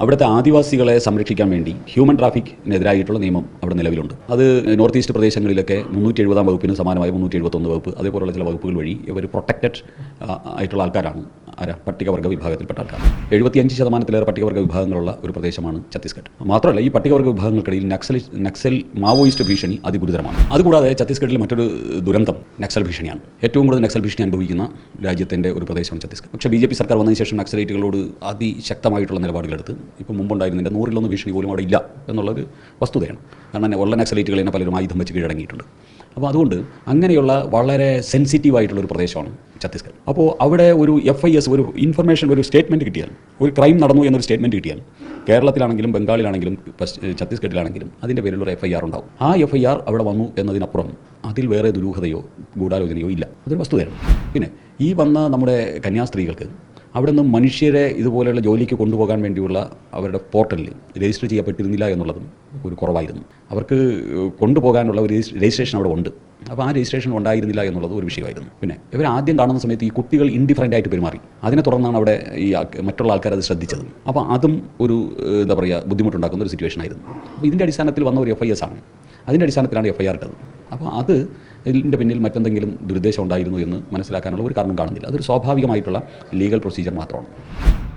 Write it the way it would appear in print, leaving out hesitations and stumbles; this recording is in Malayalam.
അവിടുത്തെ ആദിവാസികളെ സംരക്ഷിക്കാൻ വേണ്ടി ഹ്യൂമൻ ട്രാഫിക്കിനെതിരായിട്ടുള്ള നിയമം അവിടെ നിലവിലുണ്ട്. അത് നോർത്ത് ഈസ്റ്റ് പ്രദേശങ്ങളിലൊക്കെ 370 വകുപ്പിന് സമാനമായ 371 വകുപ്പ് അതേപോലുള്ള ചില വകുപ്പുകൾ വഴി ഇവർ പ്രൊട്ടക്റ്റഡ് ആയിട്ടുള്ള ആൾക്കാരാണ്. പട്ടികവർഗ്ഗ വിഭാഗത്തിൽപ്പെട്ട ആൾക്കാർ 75% പട്ടികവർഗ്ഗ വിഭാഗങ്ങളുള്ള ഒരു പ്രദേശമാണ് ഛത്തീസ്ഗഡ്. മാത്രമല്ല ഈ പട്ടികവർഗ്ഗ വിഭാഗങ്ങൾക്കിടയിൽ നക്സൽ മാവോയിസ്റ്റ് ഭീഷണി അതിഗുരുതരമാണ്. അതുകൂടാതെ ഛത്തീസ്ഗഡിൽ മറ്റൊരു ദുരന്തം നക്സൽ ഭീഷണിയാണ്. ഏറ്റവും കൂടുതൽ നക്സൽ ഭീഷണി അനുഭവിക്കുന്ന രാജ്യത്തിൻ്റെ ഒരു പ്രദേശമാണ് ഛത്തീസ്ഗഡ്. പക്ഷേ BJP സർക്കാർ വന്നതിന് ശേഷം നക്സലൈറ്റുകളോട് അതിശക്തമായിട്ടുള്ള നിലപാടുകളെടുത്ത് ഇപ്പം മുമ്പുണ്ടായിരുന്നതിൻ്റെ 100-1 ഭീഷണി പോലും അവിടെ ഇല്ല എന്നുള്ളൊരു വസ്തുതയാണ്. കാരണം ഉള്ള നക്സലൈറ്റുകൾ തന്നെ പലരും ആയുധം വെച്ച് കീഴടങ്ങിയിട്ടുണ്ട്. അപ്പോൾ അതുകൊണ്ട് അങ്ങനെയുള്ള വളരെ സെൻസിറ്റീവായിട്ടുള്ളൊരു പ്രദേശമാണ് ഛത്തീസ്ഗഡ്. അപ്പോൾ അവിടെ ഒരു FIS ഒരു ഇൻഫർമേഷൻ ഒരു സ്റ്റേറ്റ്മെൻറ്റ് കിട്ടിയാൽ, ഒരു ക്രൈം നടന്നു എന്നൊരു സ്റ്റേറ്റ്മെൻറ്റ് കിട്ടിയാൽ കേരളത്തിലാണെങ്കിലും ബംഗാളിലാണെങ്കിലും ഛത്തീസ്ഗഡിലാണെങ്കിലും അതിൻ്റെ പേരിലൊരു FIR ഉണ്ടാവും. ആ FIR അവിടെ വന്നു എന്നതിനപ്പുറം അതിൽ വേറെ ദുരൂഹതയോ ഗൂഢാലോചനയോ ഇല്ല. അതൊരു വസ്തുതയാണ്. പിന്നെ ഈ വന്ന നമ്മുടെ കന്യാസ്ത്രീകൾക്ക് അവിടെ നിന്ന് മനുഷ്യരെ ഇതുപോലെയുള്ള ജോലിക്ക് കൊണ്ടുപോകാൻ വേണ്ടിയുള്ള അവരുടെ പോർട്ടലിൽ രജിസ്റ്റർ ചെയ്യപ്പെട്ടിരുന്നില്ല എന്നുള്ളതും ഒരു കുറവായിരുന്നു. അവർക്ക് കൊണ്ടുപോകാനുള്ള ഒരു രജിസ്ട്രേഷൻ അവിടെ ഉണ്ട്. അപ്പോൾ ആ രജിസ്ട്രേഷൻ ഉണ്ടായിരുന്നില്ല എന്നുള്ളത് ഒരു വിഷയമായിരുന്നു. പിന്നെ ഇവർ ആദ്യം കാണുന്ന സമയത്ത് ഈ കുട്ടികൾ ഇൻഡിഫറൻ്റ് ആയിട്ട് പെരുമാറി. അതിനെ തുടർന്നാണ് അവിടെ ഈ മറ്റുള്ള ആൾക്കാർ അത് ശ്രദ്ധിച്ചത്. അപ്പോൾ അതും ഒരു എന്താ പറയുക ബുദ്ധിമുട്ടുണ്ടാക്കുന്ന ഒരു സിറ്റുവേഷൻ ആയിരുന്നു. അപ്പോൾ ഇതിൻ്റെ അടിസ്ഥാനത്തിൽ വന്ന ഒരു FIS ആണ്. അതിൻ്റെ അടിസ്ഥാനത്തിലാണ് FIR ഇട്ടത്. അപ്പോൾ ഇതിൻ്റെ പിന്നിൽ മറ്റെന്തെങ്കിലും ദുരുദ്ദേശം ഉണ്ടായിരുന്നു എന്ന് മനസ്സിലാക്കാനുള്ള ഒരു കാരണം കാണുന്നില്ല. അതൊരു സ്വാഭാവികമായിട്ടുള്ള ലീഗൽ പ്രൊസീജിയർ മാത്രമാണ്.